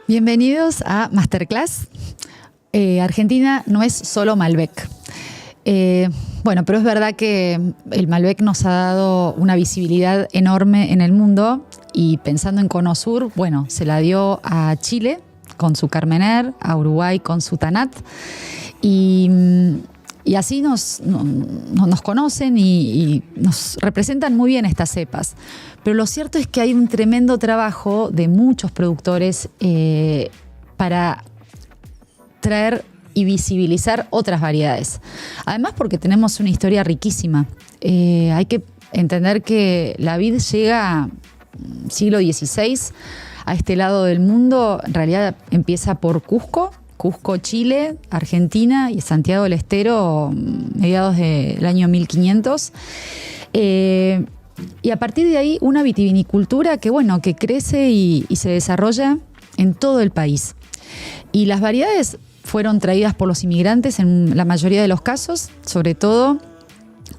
Bienvenidos a Masterclass. Argentina no es solo Malbec. Pero es verdad que el Malbec nos ha dado una visibilidad enorme en el mundo y pensando en Cono Sur, se la dio a Chile con su Carmener, a Uruguay con su Tanat y así nos conocen y nos representan muy bien estas cepas. Pero lo cierto es que hay un tremendo trabajo de muchos productores para traer y visibilizar otras variedades. Además porque tenemos una historia riquísima. Hay que entender que la vid llega siglo XVI a este lado del mundo. En realidad empieza por Cusco, Chile, Argentina y Santiago del Estero, mediados del año 1500. Y a partir de ahí una vitivinicultura que crece y se desarrolla en todo el país. Y las variedades fueron traídas por los inmigrantes en la mayoría de los casos, sobre todo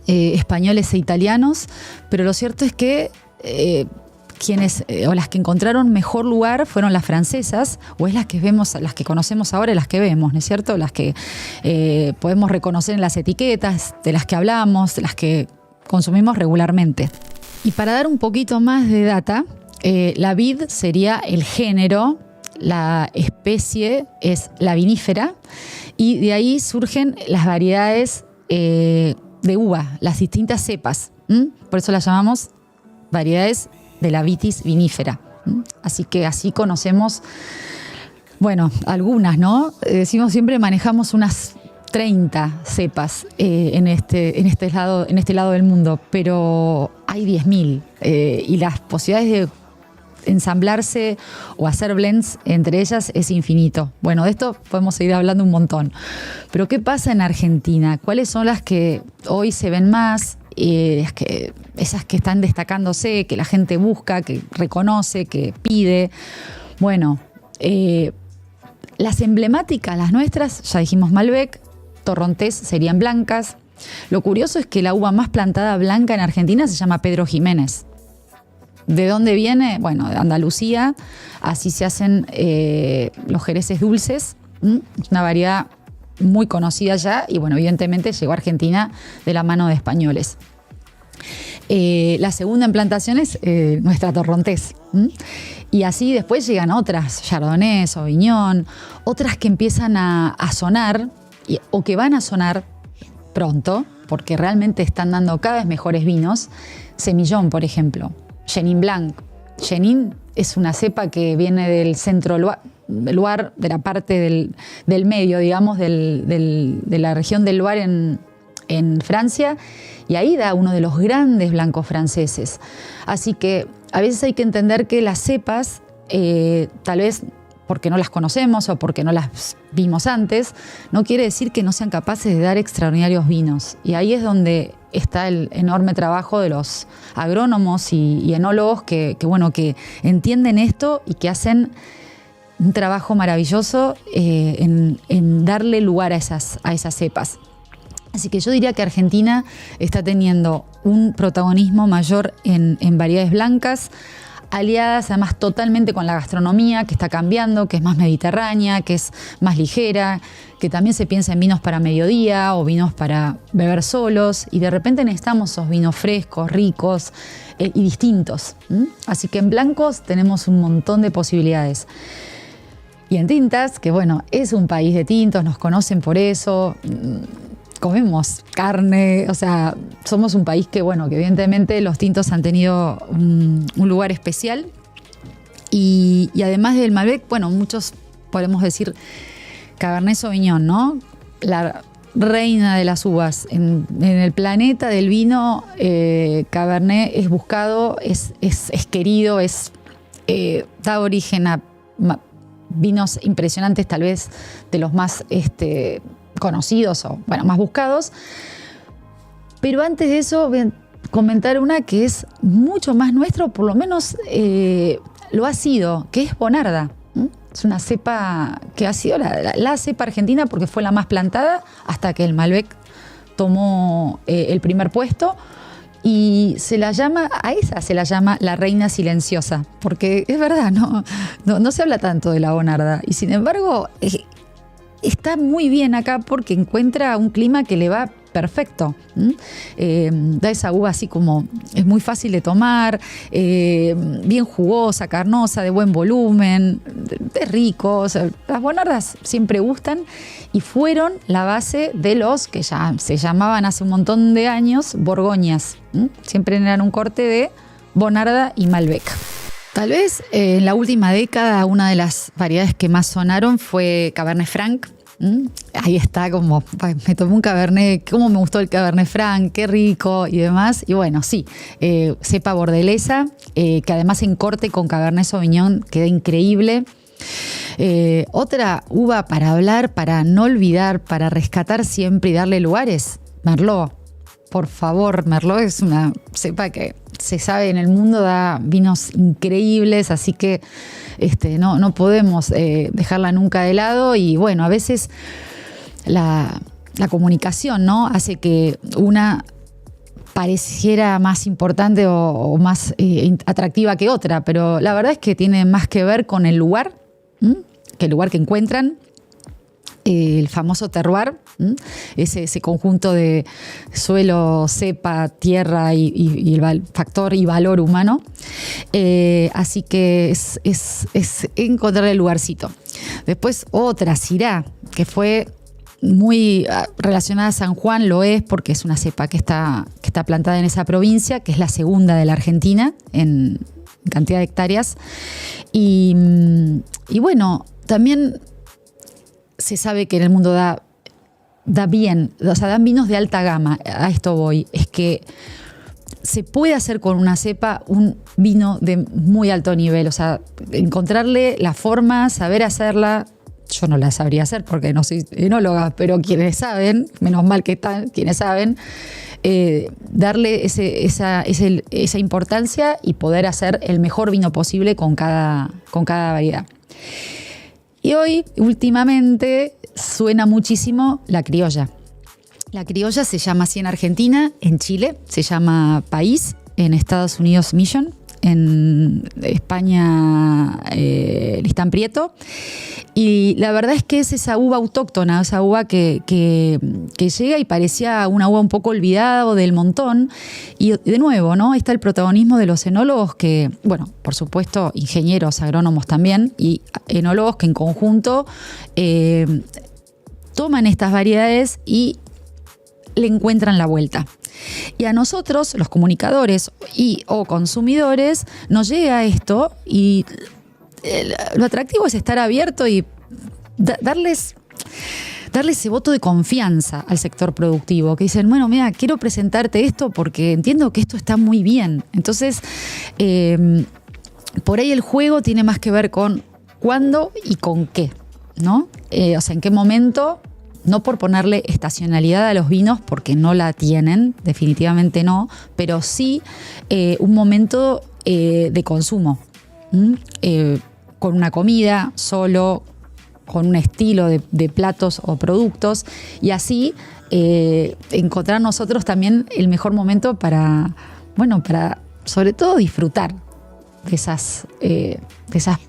españoles e italianos, pero lo cierto es que las que encontraron mejor lugar fueron las francesas, o es las que vemos, las que conocemos ahora, las que vemos, ¿no es cierto? Las que podemos reconocer en las etiquetas, de las que hablamos, de las que consumimos regularmente. Y para dar un poquito más de data, la vid sería el género, la especie es la vinífera, y de ahí surgen las variedades de uva, las distintas cepas. Por eso las llamamos variedades de la vitis vinífera. Así que así conocemos, algunas, ¿no? Decimos siempre manejamos unas 30 cepas en este lado del mundo, pero hay 10.000 y las posibilidades de ensamblarse o hacer blends entre ellas es infinito. De esto podemos seguir hablando un montón. Pero ¿qué pasa en Argentina? ¿Cuáles son las que hoy se ven más? Esas que están destacándose, que la gente busca, que reconoce, que pide. Las emblemáticas, las nuestras, ya dijimos Malbec, Torrontés serían blancas. Lo curioso es que la uva más plantada blanca en Argentina se llama Pedro Jiménez. ¿De dónde viene? De Andalucía. Así se hacen los jereces dulces. Es una variedad muy conocida ya y evidentemente llegó a Argentina de la mano de españoles. La segunda en plantación es nuestra Torrontés. Y así después llegan otras, Chardonnay, Sauvignon, otras que empiezan a sonar o que van a sonar pronto, porque realmente están dando cada vez mejores vinos. Semillón, por ejemplo. Chenin Blanc. Chenin es una cepa que viene del centro Loire, de la parte del medio, digamos, de la región del Loire en Francia, y ahí da uno de los grandes blancos franceses. Así que a veces hay que entender que las cepas, tal vez porque no las conocemos o porque no las vimos antes, no quiere decir que no sean capaces de dar extraordinarios vinos. Y ahí es donde está el enorme trabajo de los agrónomos y enólogos que entienden esto y que hacen un trabajo maravilloso en darle lugar a esas cepas. Así que yo diría que Argentina está teniendo un protagonismo mayor en variedades blancas, aliadas además totalmente con la gastronomía que está cambiando, que es más mediterránea, que es más ligera, que también se piensa en vinos para mediodía o vinos para beber solos, y de repente necesitamos esos vinos frescos, ricos y distintos. Así que en blancos tenemos un montón de posibilidades. Y en tintas, que es un país de tintos, nos conocen por eso. Comemos carne, somos un país que evidentemente los tintos han tenido un lugar especial y además del Malbec, muchos podemos decir Cabernet Sauvignon, ¿no? La reina de las uvas. En el planeta del vino, Cabernet es buscado, es querido, da origen a vinos impresionantes, tal vez de los más conocidos o más buscados. Pero antes de eso voy a comentar una que es mucho más nuestro, por lo menos lo ha sido, que es Bonarda. Es una cepa que ha sido la cepa argentina porque fue la más plantada hasta que el Malbec tomó el primer puesto, Y a esa se la llama la reina silenciosa, porque es verdad, no se habla tanto de la Bonarda. Y sin embargo, está muy bien acá porque encuentra un clima que le va perfecto. Da esa uva así como, es muy fácil de tomar, bien jugosa, carnosa, de buen volumen, de rico. O sea, las Bonardas siempre gustan y fueron la base de los que ya se llamaban hace un montón de años Borgoñas. Siempre eran un corte de Bonarda y Malbec. Tal vez en la última década una de las variedades que más sonaron fue Cabernet Franc. Ahí está, como me tomé un Cabernet, cómo me gustó el Cabernet Franc, qué rico y demás. Y bueno, sí, cepa bordelesa, que además en corte con Cabernet Sauvignon queda increíble. Otra uva para hablar, para no olvidar, para rescatar siempre y darle lugares, Merlot. Por favor, Merlot es una cepa que se sabe en el mundo da vinos increíbles, así que no podemos dejarla nunca de lado. Y bueno, a veces la comunicación, ¿no?, hace que una pareciera más importante o más atractiva que otra, pero la verdad es que tiene más que ver con el lugar, que el lugar que encuentran. El famoso terroir, ese conjunto de suelo, cepa, tierra y el factor y valor humano. Así que es encontrar el lugarcito. Después otra, Syrah, que fue muy relacionada a San Juan, lo es porque es una cepa que está plantada en esa provincia, que es la segunda de la Argentina en cantidad de hectáreas. Y bueno, también se sabe que en el mundo da bien, o sea, dan vinos de alta gama. A esto voy. Es que se puede hacer con una cepa un vino de muy alto nivel. O sea, encontrarle la forma, saber hacerla. Yo no la sabría hacer porque no soy enóloga, pero quienes saben, menos mal que están, quienes saben, darle esa importancia y poder hacer el mejor vino posible con cada variedad. Y hoy, últimamente, suena muchísimo la criolla. La criolla se llama así en Argentina, en Chile se llama País, en Estados Unidos Mission, en España Listán Prieto. Y la verdad es que es esa uva autóctona, esa uva que llega y parecía una uva un poco olvidada o del montón. Y de nuevo, ¿no?, está el protagonismo de los enólogos que, bueno, por supuesto, ingenieros, agrónomos también, y enólogos que en conjunto toman estas variedades y le encuentran la vuelta. Y a nosotros, los comunicadores o consumidores, nos llega esto y lo atractivo es estar abierto y darle ese voto de confianza al sector productivo, que dicen, bueno, mira, quiero presentarte esto porque entiendo que esto está muy bien. Entonces, por ahí el juego tiene más que ver con cuándo y con qué, ¿no? O sea, en qué momento. No por ponerle estacionalidad a los vinos, porque no la tienen, definitivamente no, pero sí un momento de consumo, con una comida, solo, con un estilo de platos o productos, y así encontrar nosotros también el mejor momento para sobre todo disfrutar de esas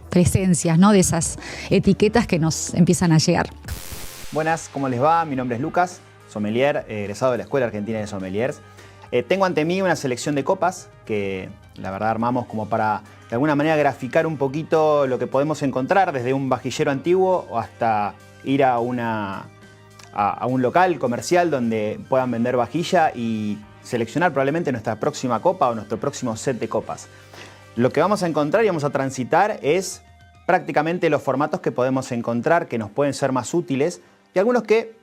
presencias, ¿no?, de esas etiquetas que nos empiezan a llegar. Buenas, ¿cómo les va? Mi nombre es Lucas, sommelier, egresado de la Escuela Argentina de Sommeliers. Tengo ante mí una selección de copas que la verdad armamos como para de alguna manera graficar un poquito lo que podemos encontrar desde un vajillero antiguo hasta ir a un local comercial donde puedan vender vajilla y seleccionar probablemente nuestra próxima copa o nuestro próximo set de copas. Lo que vamos a encontrar y vamos a transitar es prácticamente los formatos que podemos encontrar que nos pueden ser más útiles y algunos que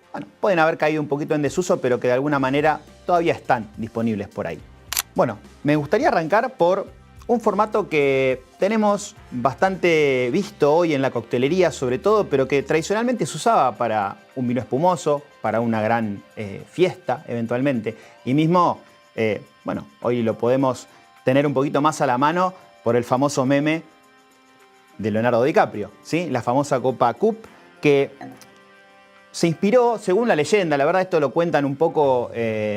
pueden haber caído un poquito en desuso, pero que de alguna manera todavía están disponibles por ahí. Bueno, me gustaría arrancar por un formato que tenemos bastante visto hoy en la coctelería sobre todo, pero que tradicionalmente se usaba para un vino espumoso, para una gran fiesta eventualmente. Y mismo, hoy lo podemos tener un poquito más a la mano por el famoso meme de Leonardo DiCaprio, ¿sí? La famosa Copa Cup, que se inspiró, según la leyenda, la verdad esto lo cuentan un poco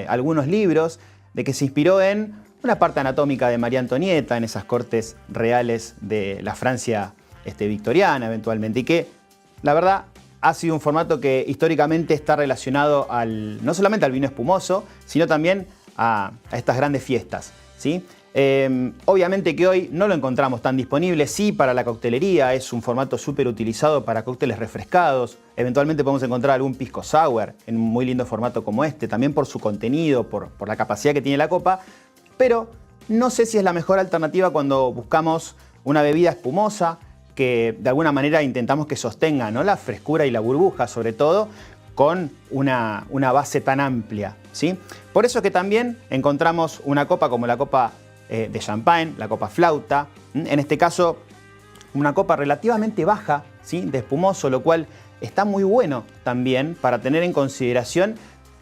algunos libros, de que se inspiró en una parte anatómica de María Antonieta, en esas cortes reales de la Francia victoriana eventualmente, y que la verdad ha sido un formato que históricamente está relacionado no solamente al vino espumoso, sino también a estas grandes fiestas, ¿sí? Obviamente que hoy no lo encontramos tan disponible, sí para la coctelería, es un formato súper utilizado para cócteles refrescados, eventualmente podemos encontrar algún pisco sour en un muy lindo formato como este, también por su contenido, por la capacidad que tiene la copa, pero no sé si es la mejor alternativa cuando buscamos una bebida espumosa que de alguna manera intentamos que sostenga, ¿no?, la frescura y la burbuja, sobre todo con una base tan amplia, ¿sí? Por eso que también encontramos una copa como la copa de champagne, la copa flauta, en este caso una copa relativamente baja, ¿sí?, de espumoso, lo cual está muy bueno también para tener en consideración,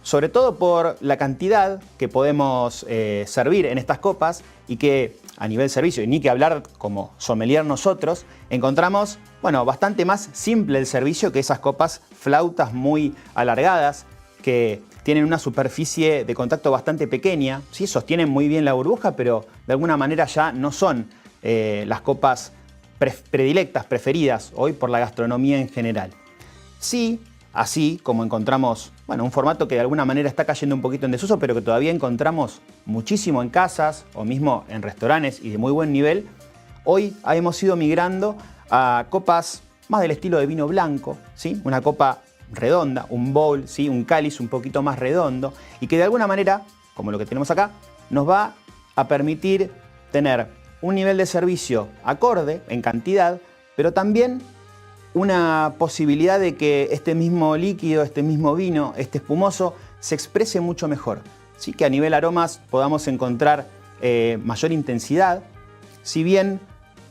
sobre todo por la cantidad que podemos servir en estas copas y que a nivel servicio, y ni que hablar como sommelier nosotros, encontramos, bueno, bastante más simple el servicio que esas copas flautas muy alargadas que tienen una superficie de contacto bastante pequeña, ¿sí? Sostienen muy bien la burbuja, pero de alguna manera ya no son las copas predilectas, preferidas hoy por la gastronomía en general. Sí, así como encontramos, bueno, un formato que de alguna manera está cayendo un poquito en desuso, pero que todavía encontramos muchísimo en casas o mismo en restaurantes y de muy buen nivel, hoy hemos ido migrando a copas más del estilo de vino blanco, ¿sí? Una copa redonda, un bowl, ¿sí?, un cáliz un poquito más redondo y que de alguna manera, como lo que tenemos acá, nos va a permitir tener un nivel de servicio acorde en cantidad, pero también una posibilidad de que este mismo líquido, este mismo vino, este espumoso, se exprese mucho mejor, ¿sí? Que a nivel aromas podamos encontrar mayor intensidad, si bien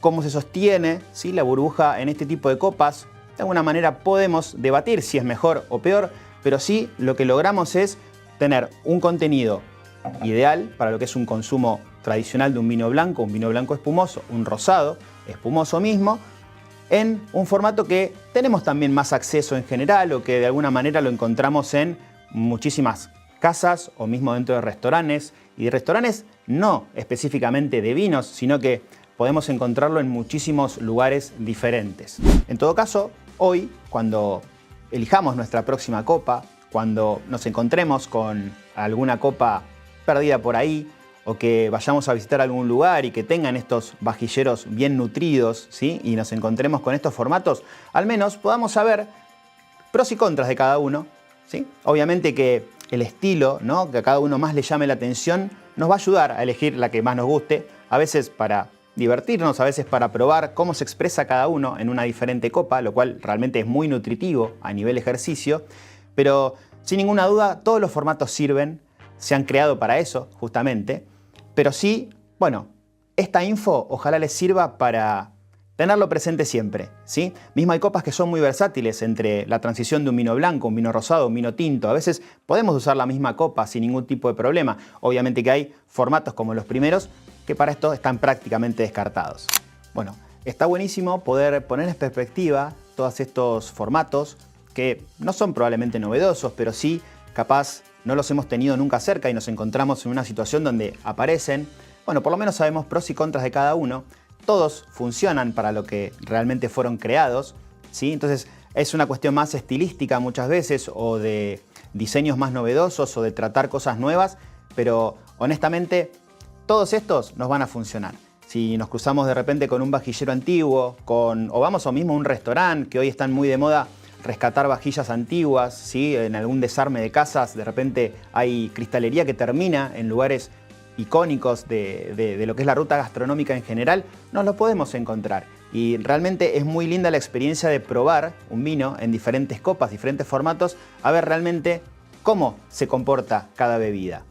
cómo se sostiene, ¿sí?, la burbuja en este tipo de copas, de alguna manera podemos debatir si es mejor o peor, pero sí lo que logramos es tener un contenido ideal para lo que es un consumo tradicional de un vino blanco espumoso, un rosado espumoso mismo, en un formato que tenemos también más acceso en general o que de alguna manera lo encontramos en muchísimas casas o mismo dentro de restaurantes, y de restaurantes no específicamente de vinos, sino que podemos encontrarlo en muchísimos lugares diferentes. En todo caso, hoy, cuando elijamos nuestra próxima copa, cuando nos encontremos con alguna copa perdida por ahí, o que vayamos a visitar algún lugar y que tengan estos vajilleros bien nutridos, ¿sí?, y nos encontremos con estos formatos, al menos podamos saber pros y contras de cada uno, ¿sí? Obviamente que el estilo, ¿no?, que a cada uno más le llame la atención, nos va a ayudar a elegir la que más nos guste, a veces para divertirnos, a veces para probar cómo se expresa cada uno en una diferente copa, lo cual realmente es muy nutritivo a nivel ejercicio, pero sin ninguna duda todos los formatos sirven, se han creado para eso justamente, pero sí, bueno, esta info ojalá les sirva para tenerlo presente siempre, ¿sí? Mismo hay copas que son muy versátiles entre la transición de un vino blanco, un vino rosado, un vino tinto. A veces podemos usar la misma copa sin ningún tipo de problema. Obviamente que hay formatos como los primeros que para esto están prácticamente descartados. Bueno, está buenísimo poder poner en perspectiva todos estos formatos que no son probablemente novedosos, pero sí capaz no los hemos tenido nunca cerca y nos encontramos en una situación donde aparecen. Bueno, por lo menos sabemos pros y contras de cada uno. Todos funcionan para lo que realmente fueron creados, ¿sí? Entonces es una cuestión más estilística muchas veces o de diseños más novedosos o de tratar cosas nuevas, pero honestamente todos estos nos van a funcionar. Si nos cruzamos de repente con un vajillero antiguo, o vamos o mismo a un restaurante, que hoy están muy de moda rescatar vajillas antiguas, ¿sí? En algún desarme de casas, de repente hay cristalería que termina en lugares icónicos de lo que es la ruta gastronómica en general, nos lo podemos encontrar. Y realmente es muy linda la experiencia de probar un vino en diferentes copas, diferentes formatos, a ver realmente cómo se comporta cada bebida.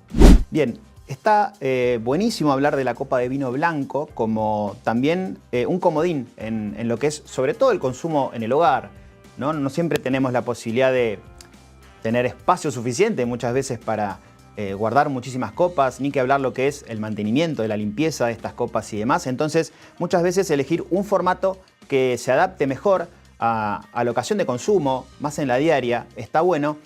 Bien, está buenísimo hablar de la copa de vino blanco como también un comodín en lo que es sobre todo el consumo en el hogar, ¿no? No siempre tenemos la posibilidad de tener espacio suficiente muchas veces para guardar muchísimas copas, ni que hablar lo que es el mantenimiento de la limpieza de estas copas y demás. Entonces, muchas veces elegir un formato que se adapte mejor a la ocasión de consumo, más en la diaria, está bueno.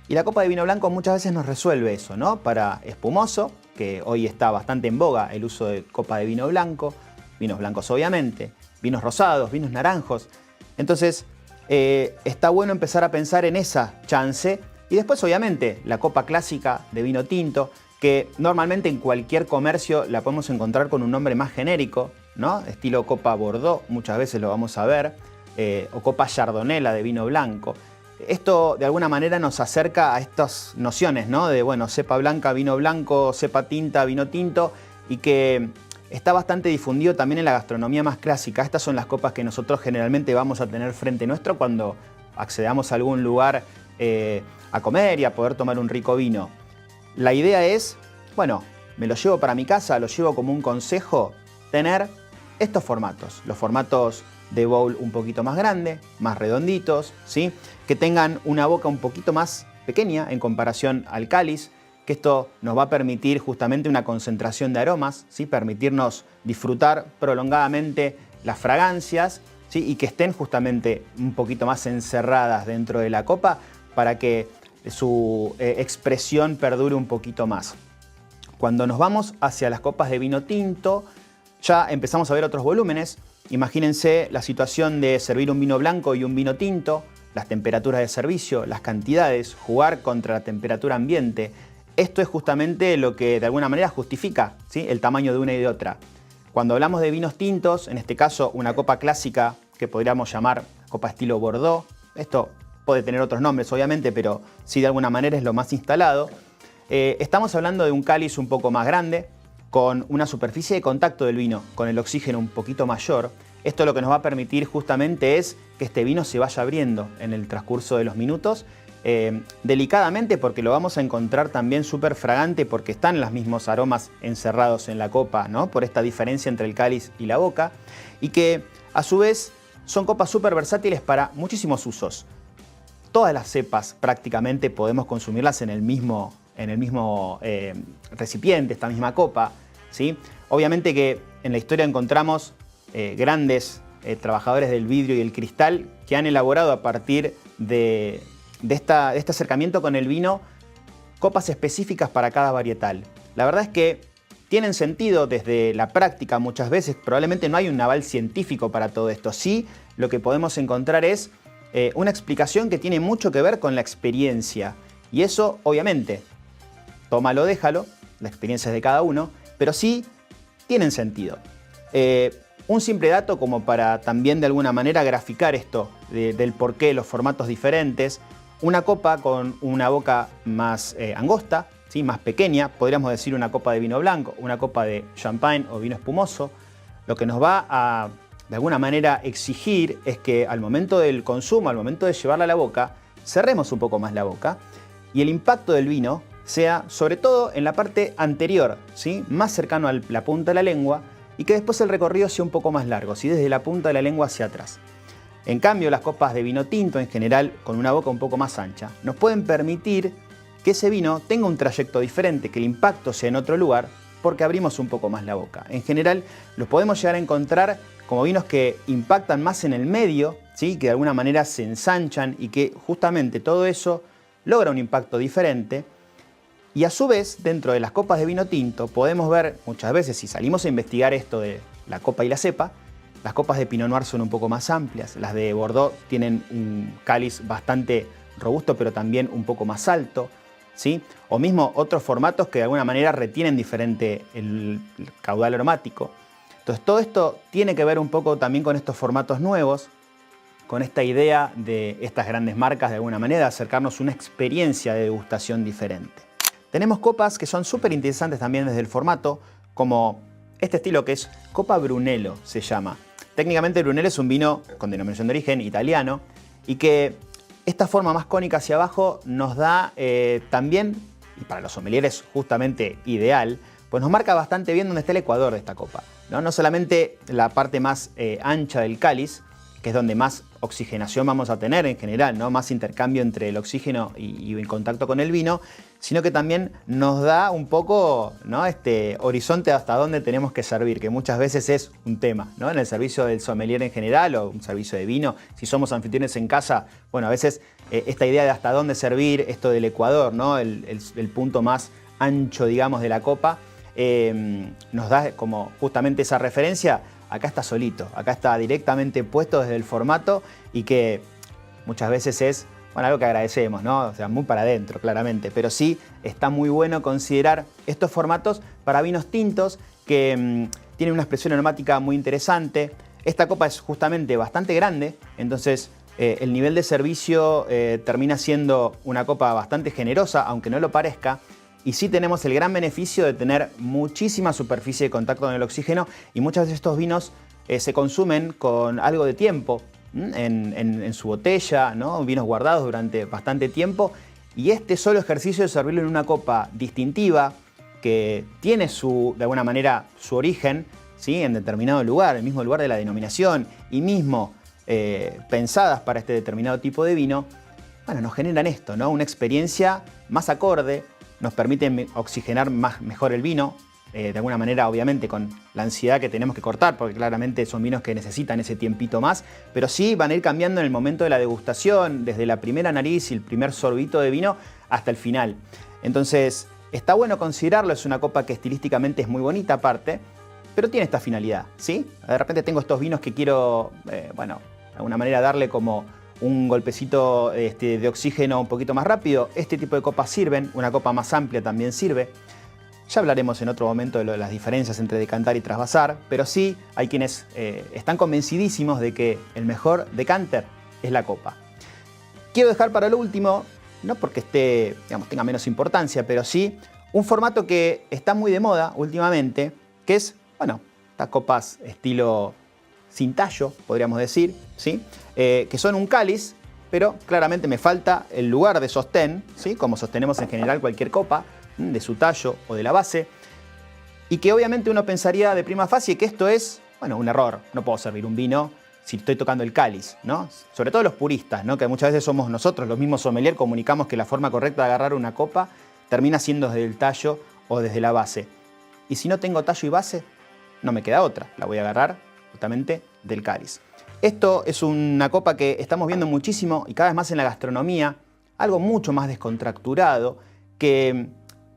Y la copa de vino blanco muchas veces nos resuelve eso, ¿no? Para espumoso, que hoy está bastante en boga el uso de copa de vino blanco, vinos blancos obviamente, vinos rosados, vinos naranjos. Entonces está bueno empezar a pensar en esa chance. Y después obviamente la copa clásica de vino tinto, que normalmente en cualquier comercio la podemos encontrar con un nombre más genérico, ¿no? Estilo copa Bordeaux, muchas veces lo vamos a ver, o copa Chardonnay de vino blanco. Esto de alguna manera nos acerca a estas nociones, ¿no? De, bueno, cepa blanca, vino blanco, cepa tinta, vino tinto, y que está bastante difundido también en la gastronomía más clásica. Estas son las copas que nosotros generalmente vamos a tener frente nuestro cuando accedamos a algún lugar a comer y a poder tomar un rico vino. La idea es, bueno, me lo llevo para mi casa, lo llevo como un consejo, tener estos formatos. Los formatos de bowl un poquito más grande, más redonditos, ¿sí? Que tengan una boca un poquito más pequeña en comparación al cáliz, que esto nos va a permitir justamente una concentración de aromas, ¿sí? Permitirnos disfrutar prolongadamente las fragancias, ¿sí? Y que estén justamente un poquito más encerradas dentro de la copa para que su expresión perdure un poquito más. Cuando nos vamos hacia las copas de vino tinto, ya empezamos a ver otros volúmenes. Imagínense la situación de servir un vino blanco y un vino tinto, las temperaturas de servicio, las cantidades, jugar contra la temperatura ambiente. Esto es justamente lo que de alguna manera justifica, ¿sí? El tamaño de una y de otra. Cuando hablamos de vinos tintos, en este caso una copa clásica que podríamos llamar copa estilo Bordeaux, esto puede tener otros nombres obviamente, pero sí de alguna manera es lo más instalado. Estamos hablando de un cáliz un poco más grande, con una superficie de contacto del vino, con el oxígeno un poquito mayor. Esto lo que nos va a permitir justamente es que este vino se vaya abriendo en el transcurso de los minutos, delicadamente, porque lo vamos a encontrar también súper fragante porque están los mismos aromas encerrados en la copa, ¿no? Por esta diferencia entre el cáliz y la boca, y que a su vez son copas súper versátiles para muchísimos usos. Todas las cepas prácticamente podemos consumirlas en el mismo recipiente, esta misma copa, ¿sí? Obviamente que en la historia encontramos grandes trabajadores del vidrio y el cristal que han elaborado a partir de este acercamiento con el vino copas específicas para cada varietal. La verdad es que tienen sentido desde la práctica muchas veces, probablemente no hay un aval científico para todo esto. Sí, lo que podemos encontrar es una explicación que tiene mucho que ver con la experiencia. Y eso, obviamente, tómalo, déjalo, la experiencia es de cada uno, pero sí tienen sentido. Un simple dato como para también de alguna manera graficar esto del porqué los formatos diferentes. Una copa con una boca más angosta, ¿sí? Más pequeña, podríamos decir una copa de vino blanco, una copa de champagne o vino espumoso. Lo que nos va a de alguna manera exigir es que al momento del consumo, al momento de llevarla a la boca, cerremos un poco más la boca y el impacto del vino sea sobre todo en la parte anterior, ¿sí? Más cercano a la punta de la lengua, y que después el recorrido sea un poco más largo, ¿sí? Desde la punta de la lengua hacia atrás. En cambio, las copas de vino tinto, en general, con una boca un poco más ancha, nos pueden permitir que ese vino tenga un trayecto diferente, que el impacto sea en otro lugar, porque abrimos un poco más la boca. En general, los podemos llegar a encontrar como vinos que impactan más en el medio, ¿sí? Que de alguna manera se ensanchan y que justamente todo eso logra un impacto diferente. Y a su vez, dentro de las copas de vino tinto, podemos ver muchas veces, si salimos a investigar esto de la copa y la cepa, las copas de Pinot Noir son un poco más amplias, las de Bordeaux tienen un cáliz bastante robusto, pero también un poco más alto, ¿sí? O mismo otros formatos que de alguna manera retienen diferente el caudal aromático. Entonces todo esto tiene que ver un poco también con estos formatos nuevos, con esta idea de estas grandes marcas de alguna manera de acercarnos a una experiencia de degustación diferente. Tenemos copas que son súper interesantes también desde el formato, como este estilo que es Copa Brunello se llama. Técnicamente Brunello es un vino con denominación de origen italiano y que esta forma más cónica hacia abajo nos da también, y para los sommeliers justamente ideal, pues nos marca bastante bien dónde está el ecuador de esta copa, ¿no? No solamente la parte más ancha del cáliz, que es donde más oxigenación vamos a tener en general, ¿no? Más intercambio entre el oxígeno y en contacto con el vino, sino que también nos da un poco, ¿no? Este horizonte hasta dónde tenemos que servir, que muchas veces es un tema, ¿no? En el servicio del sommelier en general o un servicio de vino, si somos anfitriones en casa, bueno, a veces esta idea de hasta dónde servir, esto del ecuador, ¿no? El punto más ancho, digamos, de la copa, nos da como justamente esa referencia. Acá está solito, acá está directamente puesto desde el formato y que muchas veces es, bueno, algo que agradecemos, ¿no? O sea, muy para adentro, claramente, pero sí está muy bueno considerar estos formatos para vinos tintos que tienen una expresión aromática muy interesante. Esta copa es justamente bastante grande, entonces el nivel de servicio termina siendo una copa bastante generosa, aunque no lo parezca. Y sí tenemos el gran beneficio de tener muchísima superficie de contacto con el oxígeno y muchas de estos vinos se consumen con algo de tiempo en su botella, ¿no? Vinos guardados durante bastante tiempo. Y este solo ejercicio de servirlo en una copa distintiva que tiene de alguna manera su origen, ¿sí? En determinado lugar, el mismo lugar de la denominación y mismo pensadas para este determinado tipo de vino, bueno, nos generan esto, ¿no? Una experiencia más acorde, nos permiten oxigenar mejor el vino, de alguna manera obviamente con la ansiedad que tenemos que cortar, porque claramente son vinos que necesitan ese tiempito más, pero sí van a ir cambiando en el momento de la degustación, desde la primera nariz y el primer sorbito de vino hasta el final. Entonces, está bueno considerarlo, es una copa que estilísticamente es muy bonita aparte, pero tiene esta finalidad, ¿sí? De repente tengo estos vinos que quiero, bueno, de alguna manera darle como un golpecito de oxígeno un poquito más rápido. Este tipo de copas sirven, una copa más amplia también sirve. Ya hablaremos en otro momento de las diferencias entre decantar y trasvasar, pero sí hay quienes están convencidísimos de que el mejor decanter es la copa. Quiero dejar para lo último, no porque tenga menos importancia, pero sí un formato que está muy de moda últimamente, que es, bueno, estas copas estilo sin tallo, podríamos decir, ¿sí? Que son un cáliz, pero claramente me falta el lugar de sostén, ¿sí? Como sostenemos en general cualquier copa, de su tallo o de la base, y que obviamente uno pensaría de prima facie que esto es, bueno, un error. No puedo servir un vino si estoy tocando el cáliz, ¿no? Sobre todo los puristas, ¿no? Que muchas veces somos nosotros, los mismos sommelier, comunicamos que la forma correcta de agarrar una copa termina siendo desde el tallo o desde la base. Y si no tengo tallo y base, no me queda otra, la voy a agarrar justamente del cáliz. Esto es una copa que estamos viendo muchísimo y cada vez más en la gastronomía, algo mucho más descontracturado, que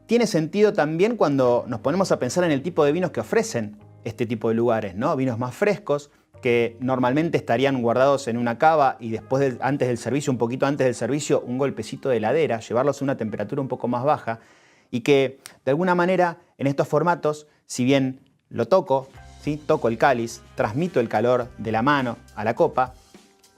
tiene sentido también cuando nos ponemos a pensar en el tipo de vinos que ofrecen este tipo de lugares, ¿no? Vinos más frescos, que normalmente estarían guardados en una cava y después antes del servicio, un poquito antes del servicio, un golpecito de heladera, llevarlos a una temperatura un poco más baja y que de alguna manera en estos formatos, si bien lo toco, ¿sí? Toco el cáliz, transmito el calor de la mano a la copa,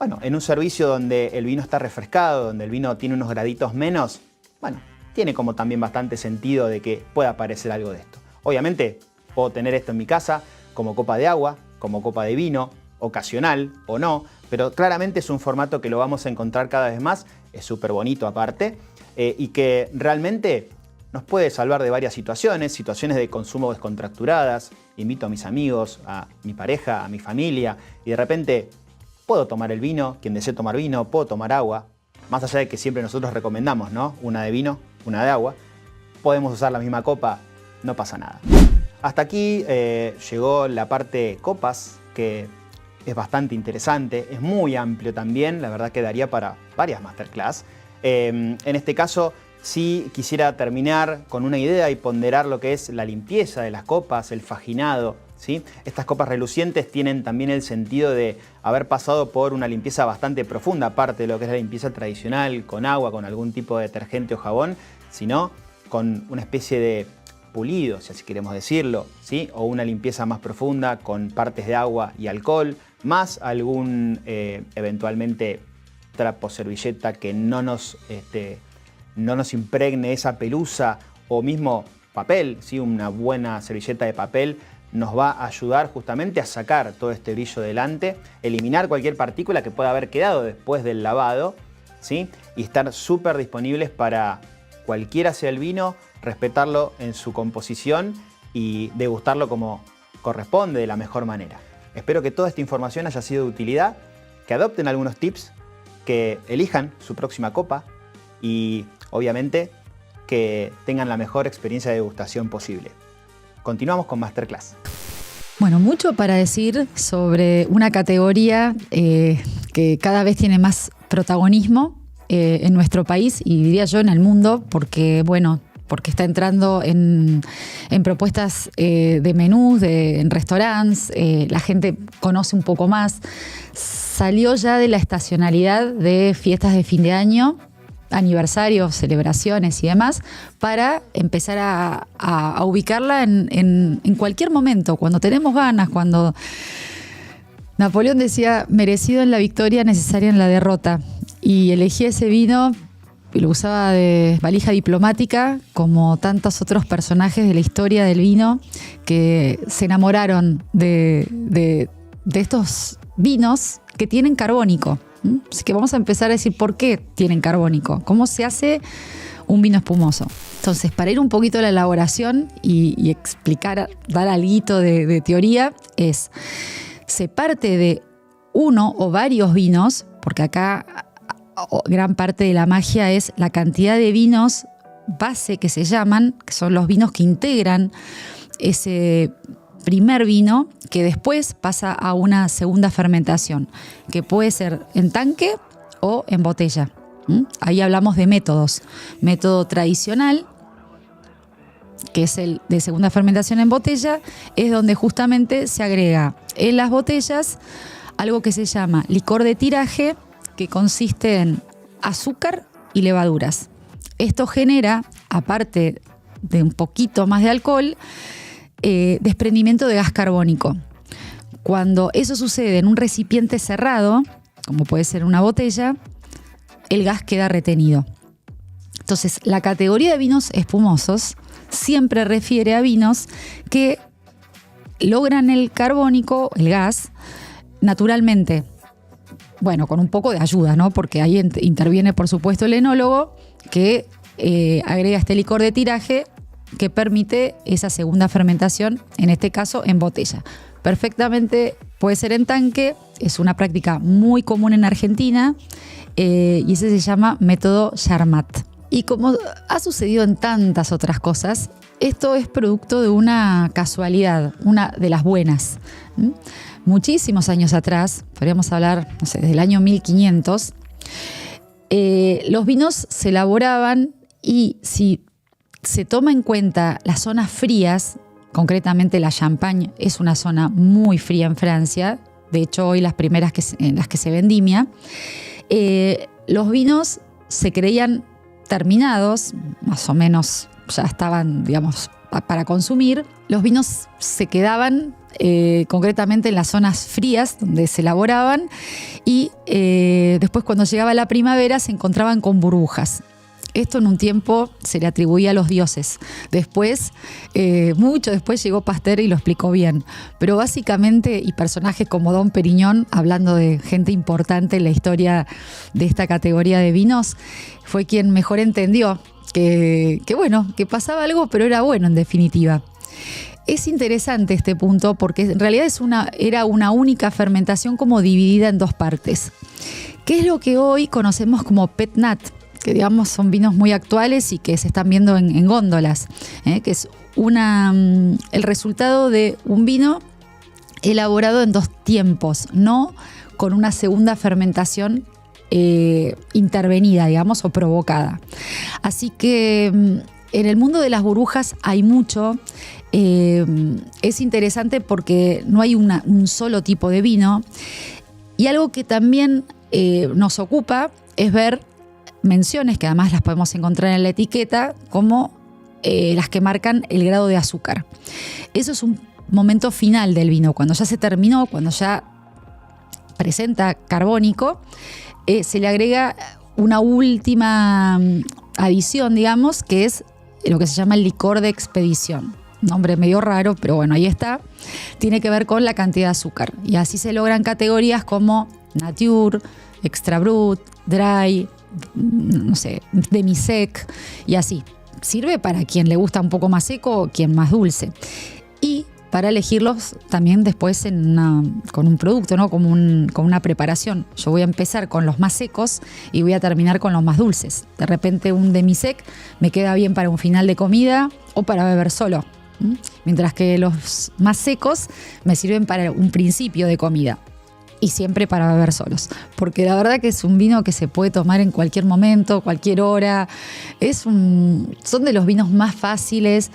bueno, en un servicio donde el vino está refrescado, donde el vino tiene unos graditos menos, bueno, tiene como también bastante sentido de que pueda aparecer algo de esto. Obviamente puedo tener esto en mi casa como copa de agua, como copa de vino, ocasional o no, pero claramente es un formato que lo vamos a encontrar cada vez más, es súper bonito aparte, y que realmente nos puede salvar de varias situaciones de consumo descontracturadas. Invito a mis amigos, a mi pareja, a mi familia, y de repente puedo tomar el vino, quien desee tomar vino, puedo tomar agua, más allá de que siempre nosotros recomendamos, ¿no? Una de vino, una de agua, podemos usar la misma copa, no pasa nada. Hasta aquí llegó la parte copas, que es bastante interesante, es muy amplio también, la verdad que daría para varias masterclass. En este caso, sí quisiera terminar con una idea y ponderar lo que es la limpieza de las copas, el faginado, ¿sí? Estas copas relucientes tienen también el sentido de haber pasado por una limpieza bastante profunda, aparte de lo que es la limpieza tradicional, con agua, con algún tipo de detergente o jabón, sino con una especie de pulido, si así queremos decirlo, ¿sí? O una limpieza más profunda con partes de agua y alcohol, más algún eventualmente trapo, servilleta que no nos impregne esa pelusa, o mismo papel, ¿sí? Una buena servilleta de papel nos va a ayudar justamente a sacar todo este brillo delante, eliminar cualquier partícula que pueda haber quedado después del lavado, ¿sí? Y estar súper disponibles para cualquiera sea el vino, respetarlo en su composición y degustarlo como corresponde de la mejor manera. Espero que toda esta información haya sido de utilidad, que adopten algunos tips, que elijan su próxima copa y obviamente que tengan la mejor experiencia de degustación posible. Continuamos con Masterclass. Bueno, mucho para decir sobre una categoría que cada vez tiene más protagonismo en nuestro país y diría yo en el mundo, porque bueno, porque está entrando en propuestas de menús, en restaurantes, la gente conoce un poco más. Salió ya de la estacionalidad de fiestas de fin de año, aniversarios, celebraciones y demás, para empezar a ubicarla en cualquier momento, cuando tenemos ganas, cuando Napoleón decía, merecido en la victoria, necesario en la derrota, y elegí ese vino y lo usaba de valija diplomática, como tantos otros personajes de la historia del vino que se enamoraron de estos vinos que tienen carbónico. Así que vamos a empezar a decir por qué tienen carbónico, cómo se hace un vino espumoso. Entonces, para ir un poquito a la elaboración y explicar, dar algo de teoría, se parte de uno o varios vinos, porque acá gran parte de la magia es la cantidad de vinos base que se llaman, que son los vinos que integran ese primer vino, que después pasa a una segunda fermentación, que puede ser en tanque o en botella. Ahí hablamos de métodos. Método tradicional, que es el de segunda fermentación en botella, es donde justamente se agrega en las botellas algo que se llama licor de tiraje, que consiste en azúcar y levaduras. Esto genera, aparte de un poquito más de alcohol, desprendimiento de gas carbónico. Cuando eso sucede en un recipiente cerrado, como puede ser una botella, el gas queda retenido. Entonces, la categoría de vinos espumosos siempre refiere a vinos que logran el carbónico, el gas, naturalmente. Bueno, con un poco de ayuda, ¿no? Porque ahí interviene, por supuesto, el enólogo que agrega este licor de tiraje que permite esa segunda fermentación, en este caso en botella. Perfectamente puede ser en tanque, es una práctica muy común en Argentina y ese se llama método Charmat. Y como ha sucedido en tantas otras cosas, esto es producto de una casualidad, una de las buenas. Muchísimos años atrás, podríamos hablar, no sé, del año 1500, los vinos se elaboraban y si se toma en cuenta las zonas frías, concretamente la Champagne es una zona muy fría en Francia, de hecho hoy las primeras en las que se vendimia, los vinos se creían terminados, más o menos ya estaban, digamos, para consumir. Los vinos se quedaban concretamente en las zonas frías donde se elaboraban y después cuando llegaba la primavera se encontraban con burbujas. Esto en un tiempo se le atribuía a los dioses. Después, mucho después llegó Pasteur y lo explicó bien. Pero básicamente, y personajes como Dom Perignon, hablando de gente importante en la historia de esta categoría de vinos, fue quien mejor entendió que pasaba algo, pero era bueno en definitiva. Es interesante este punto porque en realidad era una única fermentación como dividida en dos partes. ¿Qué es lo que hoy conocemos como Pet Nat? Que digamos son vinos muy actuales y que se están viendo en góndolas, que es el resultado de un vino elaborado en dos tiempos, no con una segunda fermentación intervenida, digamos, o provocada. Así que en el mundo de las burbujas hay mucho. Es interesante porque no hay un solo tipo de vino. Y algo que también nos ocupa es ver menciones, que además las podemos encontrar en la etiqueta, como las que marcan el grado de azúcar. Eso es un momento final del vino, cuando ya se terminó, cuando ya presenta carbónico, se le agrega una última adición, digamos, que es lo que se llama el licor de expedición. Nombre medio raro, pero bueno, ahí está. Tiene que ver con la cantidad de azúcar. Y así se logran categorías como Nature, Extra Brut, Dry, no sé, Demi-Sec y así. Sirve para quien le gusta un poco más seco o quien más dulce. Y para elegirlos también después con un producto, ¿no? Con una preparación. Yo voy a empezar con los más secos y voy a terminar con los más dulces. De repente un demi-sec me queda bien para un final de comida o para beber solo. Mientras que los más secos me sirven para un principio de comida. y siempre para beber solos, porque la verdad que es un vino que se puede tomar en cualquier momento, cualquier hora. Son de los vinos más fáciles.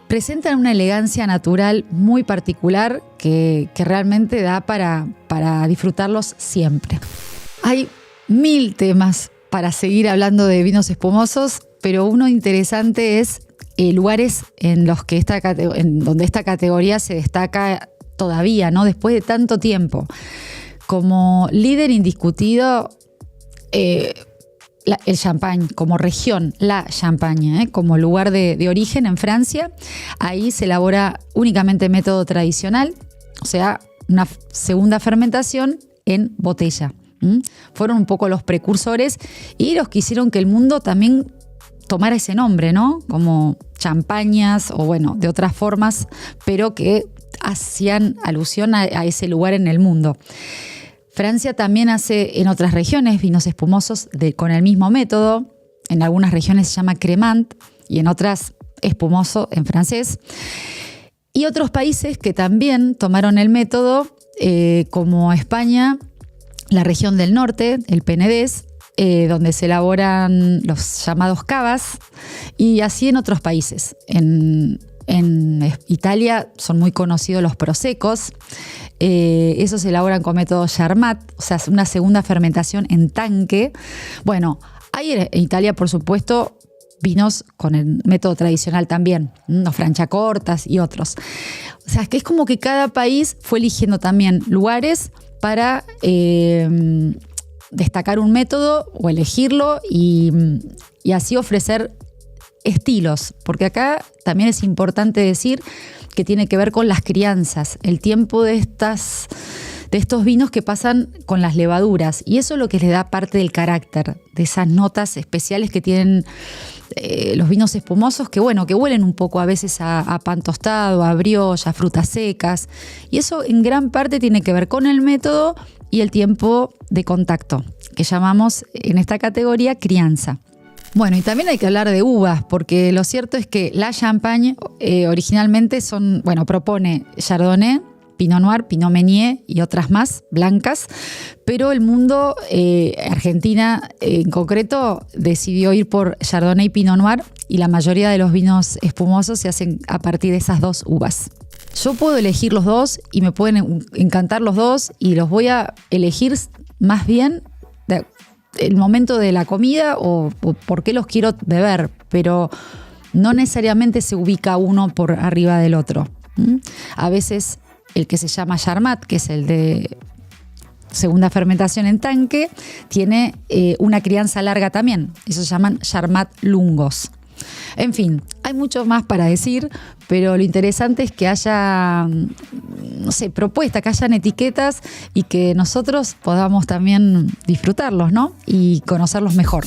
Presentan una elegancia natural muy particular que realmente da para disfrutarlos siempre. Hay 1000 temas para seguir hablando de vinos espumosos, pero uno interesante es lugares en los que donde esta categoría se destaca todavía, ¿no? Después de tanto tiempo. Como líder indiscutido, el Champagne, como región, la Champagne, como lugar de origen en Francia. Ahí se elabora únicamente método tradicional, o sea, una segunda fermentación en botella. Fueron un poco los precursores y los que hicieron que el mundo también tomara ese nombre, ¿no? Como champañas o bueno, de otras formas, pero que hacían alusión a ese lugar en el mundo. Francia también hace en otras regiones vinos espumosos con el mismo método. En algunas regiones se llama cremant y en otras espumoso en francés. Y otros países que también tomaron el método, como España, la región del norte, el Penedés, donde se elaboran los llamados cavas, y así en otros países. En Italia son muy conocidos los prosecos. Esos se elaboran con método Charmat, o sea, una segunda fermentación en tanque. Bueno, hay en Italia, por supuesto, vinos con el método tradicional también, los Franciacortas y otros. O sea, es que es como que cada país fue eligiendo también lugares para destacar un método o elegirlo y así ofrecer estilos, porque acá también es importante decir que tiene que ver con las crianzas, el tiempo de estos vinos que pasan con las levaduras, y eso es lo que les da parte del carácter, de esas notas especiales que tienen los vinos espumosos, que bueno, que huelen un poco a veces a pan tostado, a brioche, a frutas secas, y eso en gran parte tiene que ver con el método y el tiempo de contacto, que llamamos en esta categoría crianza. Bueno, y también hay que hablar de uvas, porque lo cierto es que la Champagne originalmente propone Chardonnay, Pinot Noir, Pinot Meunier y otras más blancas, pero el mundo, Argentina en concreto, decidió ir por Chardonnay y Pinot Noir, y la mayoría de los vinos espumosos se hacen a partir de esas dos uvas. Yo puedo elegir los dos y me pueden encantar los dos, y los voy a elegir más bien el momento de la comida o por qué los quiero beber, pero no necesariamente se ubica uno por arriba del otro. A veces el que se llama Charmat, que es el de segunda fermentación en tanque, tiene una crianza larga también. Eso se llaman Charmat lungos. En fin, hay mucho más para decir, pero lo interesante es que haya, propuestas, que hayan etiquetas y que nosotros podamos también disfrutarlos, ¿no? Y conocerlos mejor.